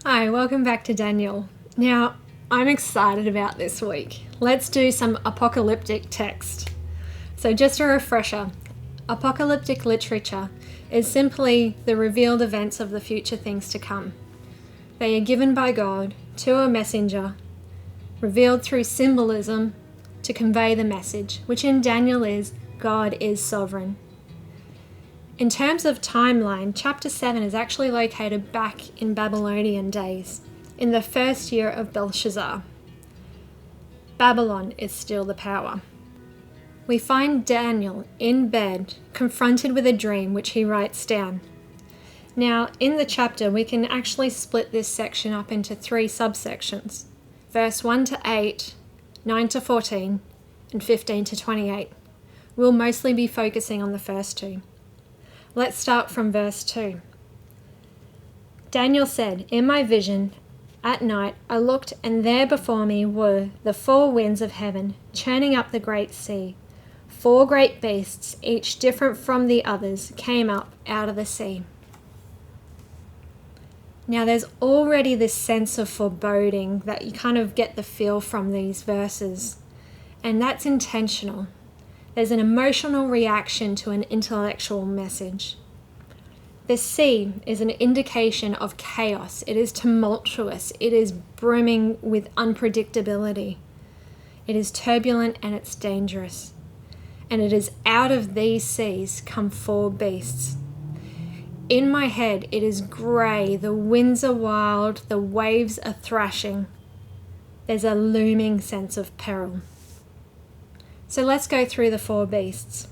Hi, welcome back to Daniel. Now, I'm excited about this week. Let's do some apocalyptic text. So just a refresher, apocalyptic literature is simply the revealed events of the future things to come. They are given by God to a messenger, revealed through symbolism to convey the message, which in Daniel is God is sovereign. In terms of timeline, chapter 7 is actually located back in Babylonian days, in the first year of Belshazzar. Babylon is still the power. We find Daniel in bed, confronted with a dream which he writes down. Now, in the chapter, we can actually split this section up into 3 subsections. Verse 1 to 8, 9 to 14, and 15 to 28. We'll mostly be focusing on the first 2. Let's start from verse 2. Daniel said, "In my vision, at night, I looked, and there before me were the 4 winds of heaven, churning up the great sea. 4 great beasts, each different from the others, came up out of the sea." Now there's already this sense of foreboding that you kind of get the feel from these verses, and that's intentional. There's an emotional reaction to an intellectual message. The sea is an indication of chaos. It is tumultuous. It is brimming with unpredictability. It is turbulent and it's dangerous. And it is out of these seas come 4 beasts. In my head, it is grey. The winds are wild. The waves are thrashing. There's a looming sense of peril. So let's go through the 4 beasts.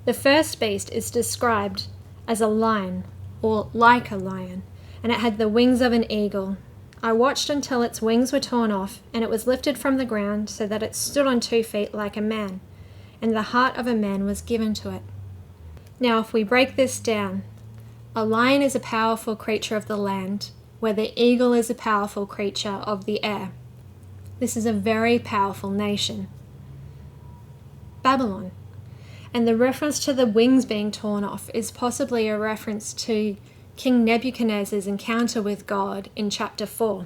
The first beast is described as a lion, or like a lion, and it had the wings of an eagle. I watched until its wings were torn off, and it was lifted from the ground so that it stood on 2 feet like a man, and the heart of a man was given to it. Now, if we break this down, a lion is a powerful creature of the land, where the eagle is a powerful creature of the air. This is a very powerful nation. Babylon. And the reference to the wings being torn off is possibly a reference to King Nebuchadnezzar's encounter with God in chapter 4.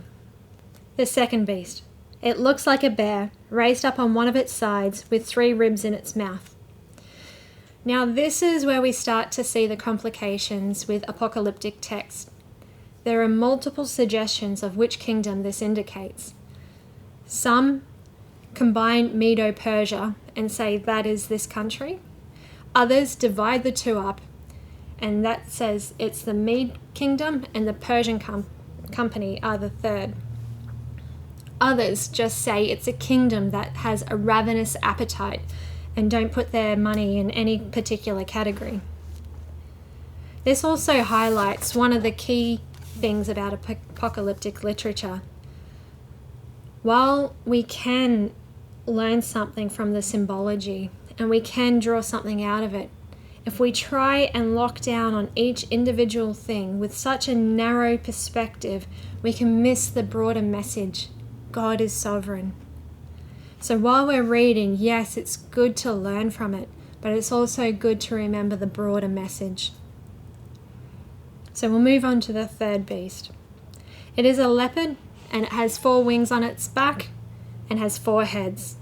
The second beast. It looks like a bear, raised up on one of its sides with 3 ribs in its mouth. Now this is where we start to see the complications with apocalyptic text. There are multiple suggestions of which kingdom this indicates. Some combine Medo-Persia and say that is this country. Others divide the 2 up, and that says it's the Mede kingdom and the Persian company are the third. Others just say it's a kingdom that has a ravenous appetite and don't put their money in any particular category. This also highlights one of the key things about apocalyptic literature. While we can learn something from the symbology and we can draw something out of it, if we try and lock down on each individual thing with such a narrow perspective, we can miss the broader message. God is sovereign. So while we're reading, yes, it's good to learn from it, but it's also good to remember the broader message. So we'll move on to the third beast. It is a leopard, and it has 4 wings on its back and has 4 heads.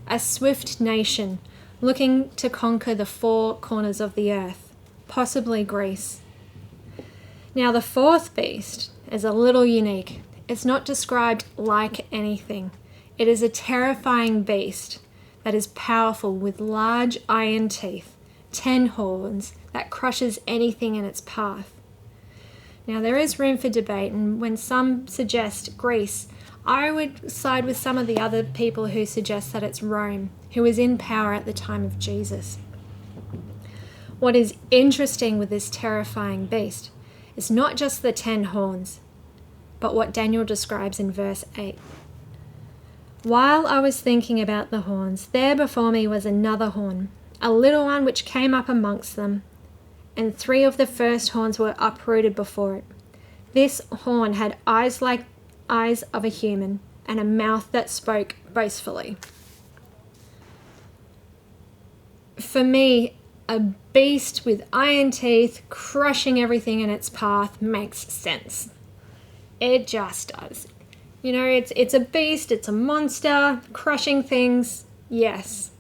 A swift nation looking to conquer the 4 corners of the earth, possibly Greece. Now the 4th beast is a little unique. It's not described like anything. It is a terrifying beast that is powerful with large iron teeth, 10 horns that crushes anything in its path. Now there is room for debate, and when some suggest Greece, I would side with some of the other people who suggest that it's Rome, who was in power at the time of Jesus. What is interesting with this terrifying beast is not just the 10 horns, but what Daniel describes in verse 8. While I was thinking about the horns, there before me was another horn, a little one which came up amongst them, and 3 of the first horns were uprooted before it. This horn had eyes like eyes of a human, and a mouth that spoke boastfully. For me, a beast with iron teeth crushing everything in its path makes sense. It just does. You know, it's a beast, it's a monster, crushing things, yes.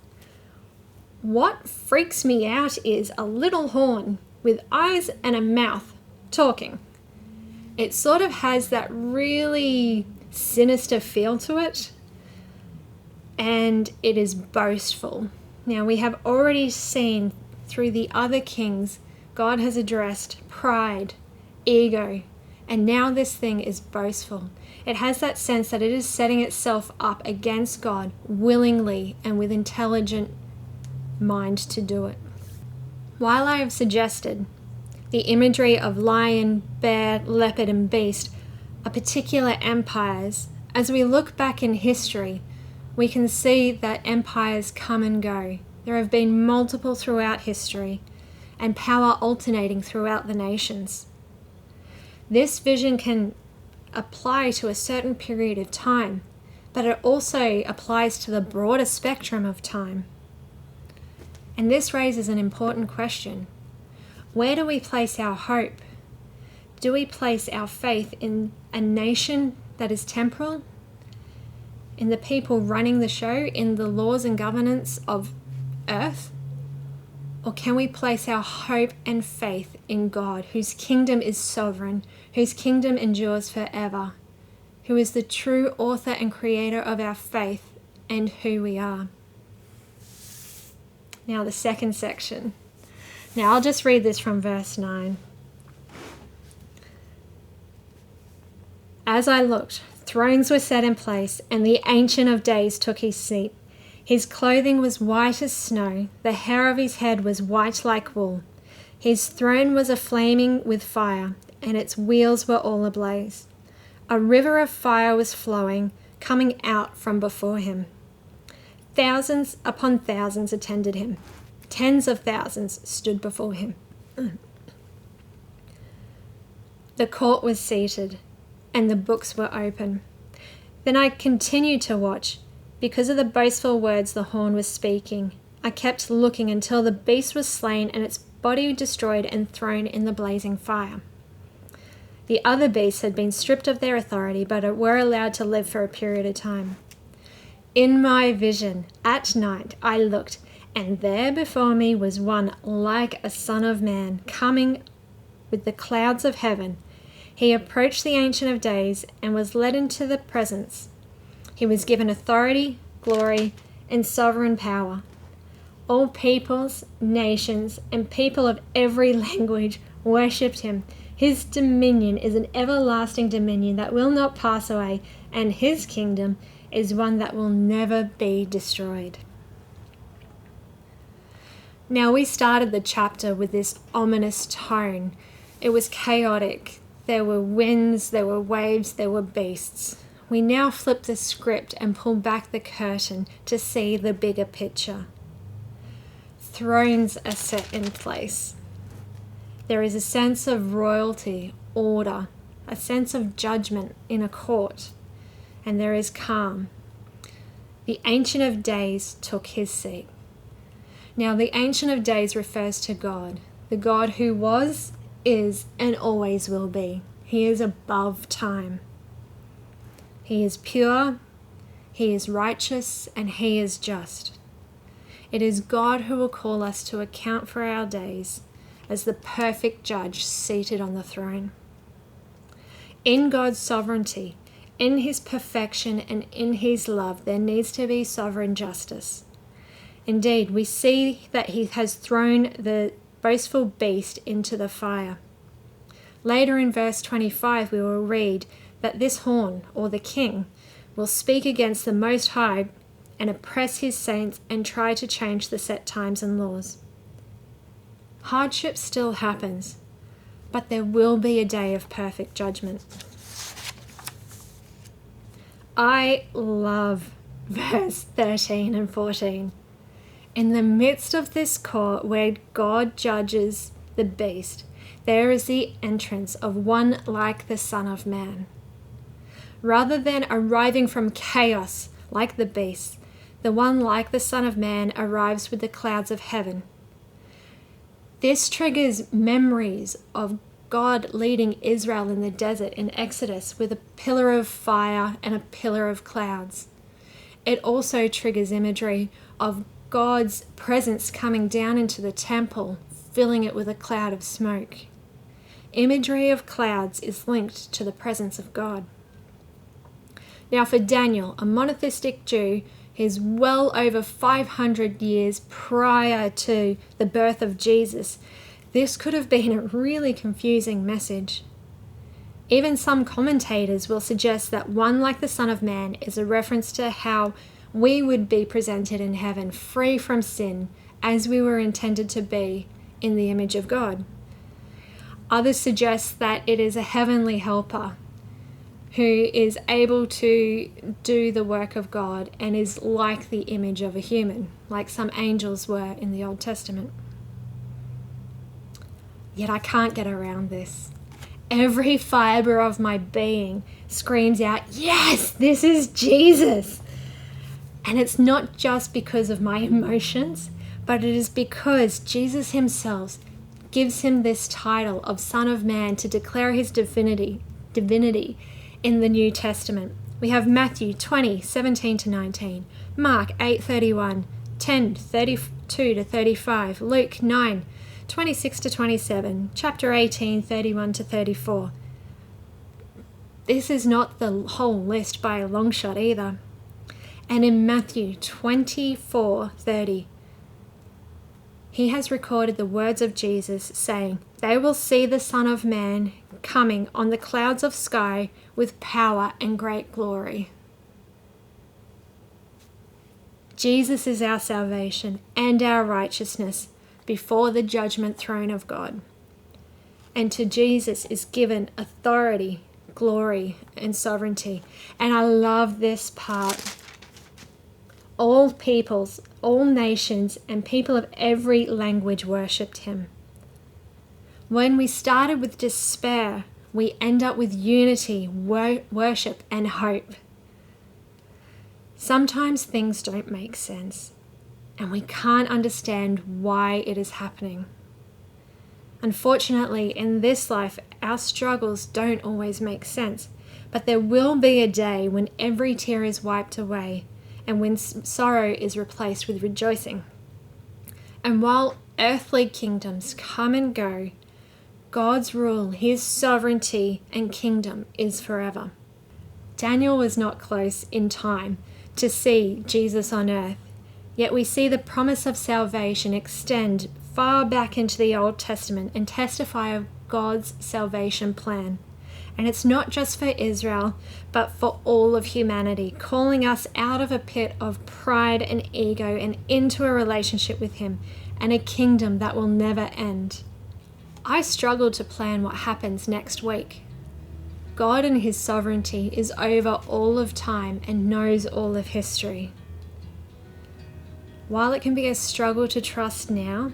What freaks me out is a little horn with eyes and a mouth talking. It sort of has that really sinister feel to it, and it is boastful. Now, we have already seen through the other kings, God has addressed pride, ego, and now this thing is boastful. It has that sense that it is setting itself up against God willingly and with intelligent mind to do it. While I have suggested the imagery of lion, bear, leopard, and beast are particular empires, as we look back in history, we can see that empires come and go. There have been multiple throughout history, and power alternating throughout the nations. This vision can apply to a certain period of time, but it also applies to the broader spectrum of time. And this raises an important question. Where do we place our hope? Do we place our faith in a nation that is temporal? In the people running the show? In the laws and governance of earth? Or can we place our hope and faith in God, whose kingdom is sovereign, whose kingdom endures forever, who is the true author and creator of our faith and who we are? Now the second section. Now I'll just read this from verse 9. As I looked, thrones were set in place, and the Ancient of Days took his seat. His clothing was white as snow, the hair of his head was white like wool. His throne was aflaming with fire, and its wheels were all ablaze. A river of fire was flowing, coming out from before him. Thousands upon thousands attended him. Tens of thousands stood before him. The court was seated, and the books were open. Then I continued to watch. Because of the boastful words the horn was speaking, I kept looking until the beast was slain and its body destroyed and thrown in the blazing fire. The other beasts had been stripped of their authority, but were allowed to live for a period of time. In my vision, at night, I looked, and there before me was one like a son of man, coming with the clouds of heaven. He approached the Ancient of Days and was led into the presence. He was given authority, glory, and sovereign power. All peoples, nations, and people of every language worshipped him. His dominion is an everlasting dominion that will not pass away, and his kingdom is one that will never be destroyed. Now, we started the chapter with this ominous tone. It was chaotic. There were winds, there were waves, there were beasts. We now flip the script and pull back the curtain to see the bigger picture. Thrones are set in place. There is a sense of royalty, order, a sense of judgment in a court, and there is calm. The Ancient of Days took his seat. Now, the Ancient of Days refers to God, the God who was, is, and always will be. He is above time. He is pure, he is righteous, and he is just. It is God who will call us to account for our days as the perfect judge seated on the throne. In God's sovereignty, in his perfection, and in his love, there needs to be sovereign justice. Indeed, we see that he has thrown the boastful beast into the fire. Later in verse 25, we will read that this horn, or the king, will speak against the Most High and oppress his saints and try to change the set times and laws. Hardship still happens, but there will be a day of perfect judgment. I love verse 13 and 14. In the midst of this court where God judges the beast, there is the entrance of one like the Son of Man. Rather than arriving from chaos like the beast, the one like the Son of Man arrives with the clouds of heaven. This triggers memories of God leading Israel in the desert in Exodus with a pillar of fire and a pillar of clouds. It also triggers imagery of God's presence coming down into the temple, filling it with a cloud of smoke. Imagery of clouds is linked to the presence of God. Now for Daniel, a monotheistic Jew, who's well over 500 years prior to the birth of Jesus, this could have been a really confusing message. Even some commentators will suggest that one like the Son of Man is a reference to how we would be presented in heaven, free from sin, as we were intended to be in the image of God. Others suggest that it is a heavenly helper who is able to do the work of God and is like the image of a human, like some angels were in the Old Testament. Yet I can't get around this. Every fiber of my being screams out, yes, this is Jesus. And it's not just because of my emotions, but it is because Jesus himself gives him this title of Son of Man to declare his divinity in the New Testament. We have Matthew 20:17-19, Mark 8:31, 10:32-35, Luke 9:26-27, chapter 18, 31-34. This is not the whole list by a long shot either. And in Matthew 24:30, he has recorded the words of Jesus saying, "They will see the Son of Man coming on the clouds of sky with power and great glory." Jesus is our salvation and our righteousness before the judgment throne of God. And to Jesus is given authority, glory, and sovereignty. And I love this part. All peoples, all nations, and people of every language worshipped him. When we started with despair, we end up with unity, worship, and hope. Sometimes things don't make sense, and we can't understand why it is happening. Unfortunately, in this life, our struggles don't always make sense, but there will be a day when every tear is wiped away and when sorrow is replaced with rejoicing. And while earthly kingdoms come and go, God's rule, his sovereignty and kingdom is forever. Daniel was not close in time to see Jesus on earth, yet we see the promise of salvation extend far back into the Old Testament and testify of God's salvation plan. And it's not just for Israel, but for all of humanity, calling us out of a pit of pride and ego and into a relationship with him and a kingdom that will never end. I struggle to plan what happens next week. God in his sovereignty is over all of time and knows all of history. While it can be a struggle to trust now,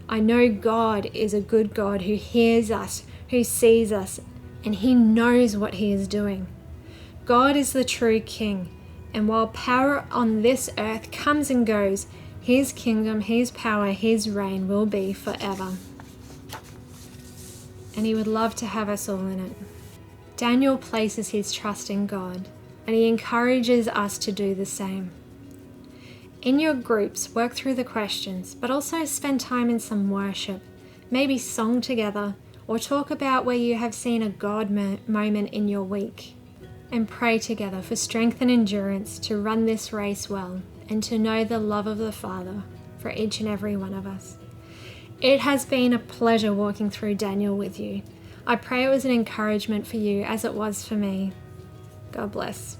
I know God is a good God who hears us, who sees us, and he knows what he is doing. God is the true King, and while power on this earth comes and goes, his kingdom, his power, his reign will be forever. And he would love to have us all in it. Daniel places his trust in God, and he encourages us to do the same. In your groups, work through the questions, but also spend time in some worship, maybe song together, or talk about where you have seen a God moment in your week. And pray together for strength and endurance to run this race well and to know the love of the Father for each and every one of us. It has been a pleasure walking through Daniel with you. I pray it was an encouragement for you as it was for me. God bless.